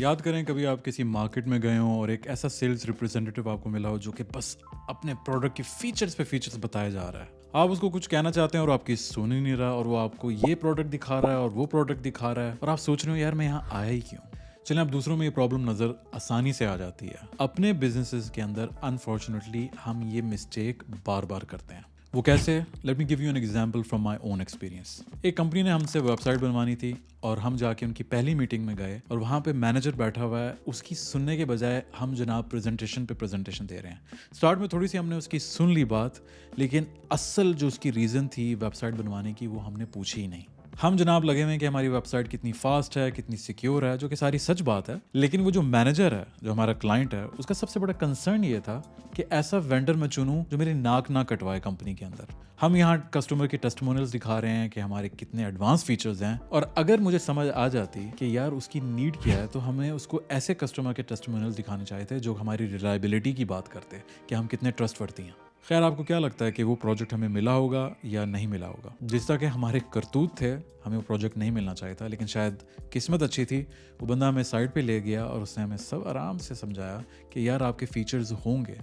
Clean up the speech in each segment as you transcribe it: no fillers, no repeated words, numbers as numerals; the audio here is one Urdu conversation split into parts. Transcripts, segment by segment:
یاد کریں کبھی آپ کسی مارکیٹ میں گئے ہوں اور ایک ایسا سیلز ریپرزینٹیو آپ کو ملا ہو جو کہ بس اپنے پروڈکٹ کی فیچرز پہ فیچرز بتایا جا رہا ہے. آپ اس کو کچھ کہنا چاہتے ہیں اور آپ کی سن ہی نہیں رہا, اور وہ آپ کو یہ پروڈکٹ دکھا رہا ہے اور وہ پروڈکٹ دکھا رہا ہے, اور آپ سوچ رہے ہو یار میں یہاں آیا ہی کیوں. چلیں اب دوسروں میں یہ پرابلم نظر آسانی سے آ جاتی ہے. اپنے بزنسز کے اندر انفارچونیٹلی ہم یہ مسٹیک بار بار کرتے ہیں. وہ کیسے؟ Let me give you an example from my own experience. ایک کمپنی نے ہم سے ویب سائٹ بنوانی تھی اور ہم جا کے ان کی پہلی میٹنگ میں گئے اور وہاں پہ مینیجر بیٹھا ہوا ہے. اس کی سننے کے بجائے ہم جناب پریزنٹیشن پہ پریزنٹیشن دے رہے ہیں. اسٹارٹ میں تھوڑی سی ہم نے اس کی سن لی بات, لیکن اصل جو اس کی ریزن تھی ویب سائٹ بنوانے کی وہ ہم نے پوچھی ہی نہیں. ہم جناب لگے ہوئے کہ ہماری ویب سائٹ کتنی فاسٹ ہے, کتنی سیکیور ہے, جو کہ ساری سچ بات ہے. لیکن وہ جو مینیجر ہے, جو ہمارا کلائنٹ ہے, اس کا سب سے بڑا کنسرن یہ تھا کہ ایسا وینڈر میں چنوں جو میری ناک نہ کٹوائے کمپنی کے اندر. ہم یہاں کسٹمر کے ٹیسٹیمونیلز دکھا رہے ہیں کہ ہمارے کتنے ایڈوانس فیچرز ہیں, اور اگر مجھے سمجھ آ جاتی کہ یار اس کی نیڈ کیا ہے تو ہمیں اس کو ایسے کسٹمر کے ٹیسٹیمونیلز دکھانے چاہیے تھے جو ہماری ریلائبلٹی کی بات کرتے کہ ہم کتنے ٹرسٹ ورتی ہیں. خیر, آپ کو کیا لگتا ہے کہ وہ پروجیکٹ ہمیں ملا ہوگا یا نہیں ملا ہوگا؟ جس طرح کہ ہمارے کرتوت تھے ہمیں وہ پروجیکٹ نہیں ملنا چاہیے تھا, لیکن شاید قسمت اچھی تھی, وہ بندہ ہمیں سائٹ پہ لے گیا اور اس نے ہمیں سب آرام سے سمجھایا کہ یار آپ کے فیچرز ہوں گے,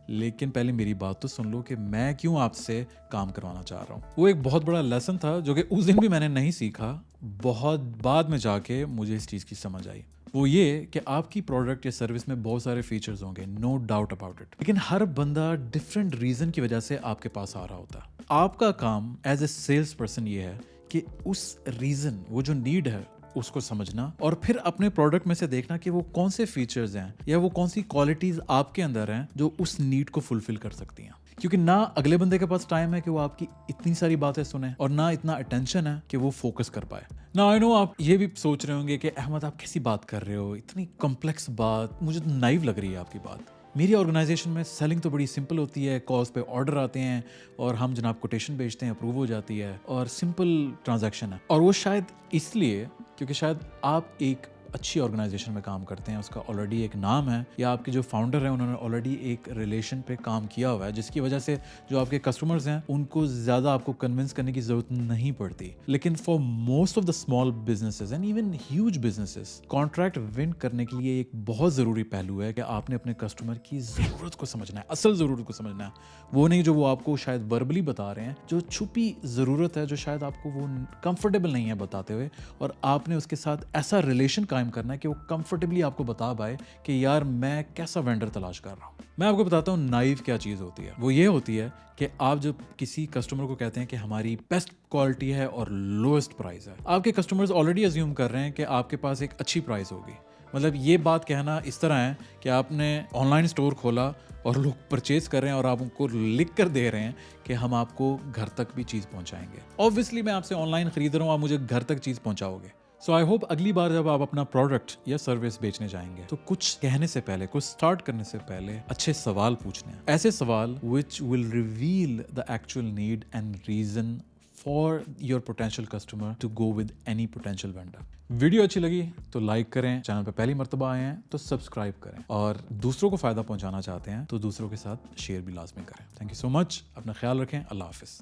لیکن پہلے میری بات تو سن لو کہ میں کیوں آپ سے کام کروانا چاہ رہا ہوں. وہ ایک بہت بڑا لیسن تھا جو کہ اس دن بھی میں نے نہیں سیکھا, بہت بعد میں جا کے مجھے اس چیز کی سمجھ آئی. وہ یہ کہ آپ کی پروڈکٹ یا سروس میں بہت سارے فیچرز ہوں گے, نو ڈاؤٹ اباؤٹ اٹ, لیکن ہر بندہ ڈفرینٹ ریزن کی وجہ سے آپ کے پاس آ رہا ہوتا ہے. آپ کا کام ایز اے سیلس پرسن یہ ہے کہ اس ریزن, وہ جو نیڈ ہے اس کو سمجھنا, اور پھر اپنے پروڈکٹ میں سے دیکھنا کہ وہ کون سے فیچرز ہیں یا وہ کون سی کوالٹیز آپ کے اندر ہیں جو اس نیڈ کو فلفل کر سکتی ہیں. کیونکہ نہ اگلے بندے کے پاس ٹائم ہے کہ وہ آپ کی اتنی ساری باتیں سنیں, اور نہ اتنا اٹینشن ہے کہ وہ فوکس کر پائے. نہ آئی نو آپ یہ بھی سوچ رہے ہوں گے کہ احمد آپ کیسی بات کر رہے ہو, اتنی کمپلیکس بات, مجھے تو نائیو لگ رہی ہے آپ کی بات. میری آرگنائزیشن میں سیلنگ تو بڑی سمپل ہوتی ہے, کالز پہ آرڈر آتے ہیں اور ہم جناب کوٹیشن بھیجتے ہیں, اپروو ہو جاتی ہے, اور سمپل ٹرانزیکشن ہے. اور وہ شاید اس لیے کیونکہ شاید آپ ایک اچھی آرگنائزیشن میں کام کرتے ہیں, اس کا آلریڈی ایک نام ہے, یا آپ کے جو فاؤنڈر ہیں انہوں نے آلریڈی ایک ریلیشن پہ کام کیا ہوا ہے, جس کی وجہ سے جو آپ کے کسٹمرز ہیں ان کو زیادہ آپ کو کنونس کرنے کی ضرورت نہیں پڑتی. لیکن for most of the small businesses and even huge businesses, contract one کرنے کے لیے ایک بہت ضروری پہلو ہے کہ آپ نے اپنے کسٹمر کی ضرورت کو سمجھنا ہے, اصل ضرورت کو سمجھنا ہے, وہ نہیں جو وہ آپ کو شاید وربلی بتا رہے ہیں, جو چھپی ضرورت ہے جو شاید آپ کو وہ کمفرٹیبل نہیں ہے بتاتے ہوئے, اور آپ نے اس کے ساتھ ایسا ریلیشن قائم کرنا ہے کہ وہ کمفرٹیبلی آپ کو بتا پائے کہ یار میں کیسا وینڈر تلاش کر رہا ہوں. میں آپ کو بتاتا ہوں نائیو کیا چیز ہوتی ہے. وہ یہ ہوتی ہے کہ آپ جب کسی کسٹمر کو کہتے ہیں کہ ہماری بیسٹ کوالٹی ہے اور لوئسٹ پرائز ہے, آپ کے کسٹمرز آلریڈی ازیوم کر رہے ہیں کہ آپ کے پاس ایک اچھی پرائز ہوگی. مطلب یہ بات کہنا اس طرح ہے کہ آپ نے آن لائن اسٹور کھولا اور لوگ پرچیز کر رہے ہیں اور آپ ان کو لکھ کر دے رہے ہیں کہ ہم آپ کو گھر تک بھی چیز پہنچائیں گے. اوبویسلی میں آپ سے آن لائن خرید رہا ہوں, آپ مجھے گھر تک چیز پہنچاؤ گے. سو آئی ہوپ اگلی بار جب آپ اپنا پروڈکٹ یا سروس بیچنے جائیں گے تو کچھ کہنے سے پہلے, کچھ اسٹارٹ کرنے سے پہلے اچھے سوال پوچھنے ہیں. ایسے سوال which will reveal the actual need and reason for your potential customer to go with any potential vendor. Video اچھی لگی تو لائک کریں, چینل پہ پہلی مرتبہ آئے ہیں تو سبسکرائب کریں, اور دوسروں کو فائدہ پہنچانا چاہتے ہیں تو دوسروں کے ساتھ شیئر بھی لازمی کریں. تھینک یو سو مچ, اپنا خیال رکھیں, اللہ حافظ.